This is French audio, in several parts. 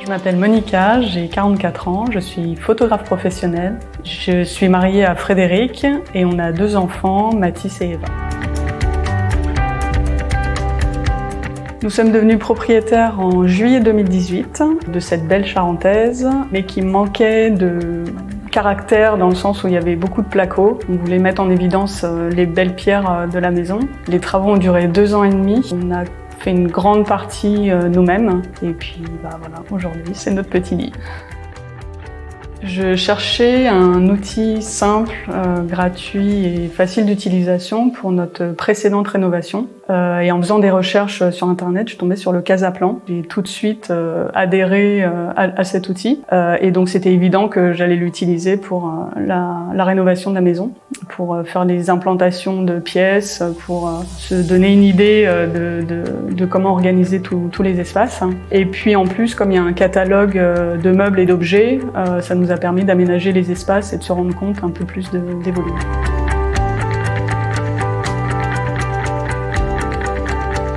Je m'appelle Monica, j'ai 44 ans, je suis photographe professionnelle. Je suis mariée à Frédéric et on a 2 enfants, Mathis et Eva. Nous sommes devenus propriétaires en juillet 2018 de cette belle charentaise, mais qui manquait de caractère dans le sens où il y avait beaucoup de placo. On voulait mettre en évidence les belles pierres de la maison. Les travaux ont duré 2 ans et demi. On a fait une grande partie nous-mêmes et puis voilà, aujourd'hui c'est notre petit lit. Je cherchais un outil simple, gratuit et facile d'utilisation pour notre précédente rénovation. Et en faisant des recherches sur internet, je suis tombée sur le Casaplan. J'ai tout de suite adhéré à cet outil. Et donc c'était évident que j'allais l'utiliser pour la rénovation de la maison, pour faire les implantations de pièces, pour se donner une idée de comment organiser tous les espaces. Et puis en plus, comme il y a un catalogue de meubles et d'objets, ça nous a permis d'aménager les espaces et de se rendre compte un peu plus des volumes.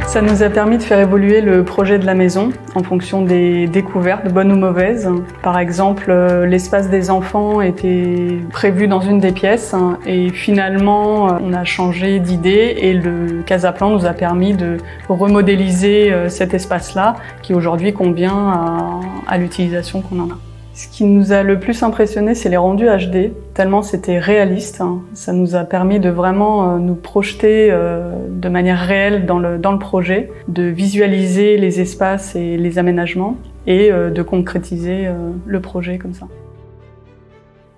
Ça nous a permis de faire évoluer le projet de la maison en fonction des découvertes, bonnes ou mauvaises. Par exemple, l'espace des enfants était prévu dans une des pièces et finalement on a changé d'idée et le Casaplan nous a permis de remodéliser cet espace-là qui aujourd'hui convient à l'utilisation qu'on en a. Ce qui nous a le plus impressionné, c'est les rendus HD, tellement c'était réaliste. Ça nous a permis de vraiment nous projeter de manière réelle dans le projet, de visualiser les espaces et les aménagements et de concrétiser le projet comme ça.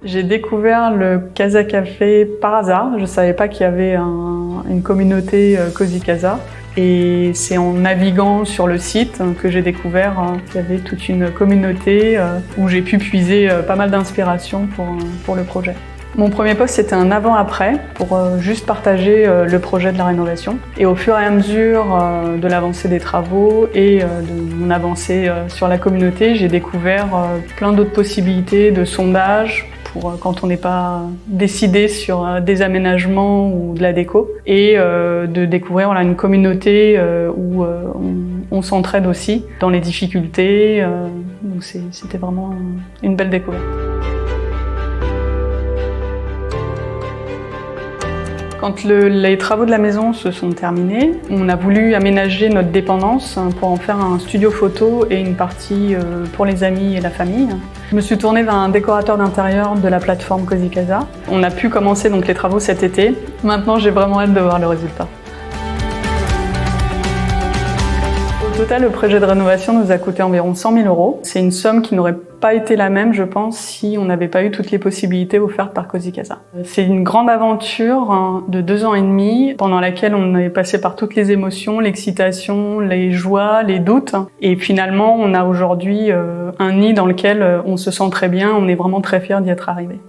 J'ai découvert le Casa Café par hasard. Je savais pas qu'il y avait une communauté Cozy Casa. Et c'est en naviguant sur le site que j'ai découvert qu'il y avait toute une communauté où j'ai pu puiser pas mal d'inspiration pour le projet. Mon premier post, c'était un avant-après pour juste partager le projet de la rénovation. Et au fur et à mesure de l'avancée des travaux et de mon avancée sur la communauté, j'ai découvert plein d'autres possibilités de sondage pour quand on n'est pas décidé sur des aménagements ou de la déco et de découvrir une communauté où on s'entraide aussi dans les difficultés. Donc c'était vraiment une belle découverte. Quand les travaux de la maison se sont terminés, on a voulu aménager notre dépendance pour en faire un studio photo et une partie pour les amis et la famille. Je me suis tournée vers un décorateur d'intérieur de la plateforme Cozy Casa. On a pu commencer donc les travaux cet été. Maintenant, j'ai vraiment hâte de voir le résultat. Au total, le projet de rénovation nous a coûté environ 100 000 €. C'est une somme qui n'aurait pas été la même, je pense, si on n'avait pas eu toutes les possibilités offertes par Cozy Casa. C'est une grande aventure de 2 ans et demi, pendant laquelle on est passé par toutes les émotions, l'excitation, les joies, les doutes. Et finalement, on a aujourd'hui un nid dans lequel on se sent très bien, on est vraiment très fiers d'y être arrivé.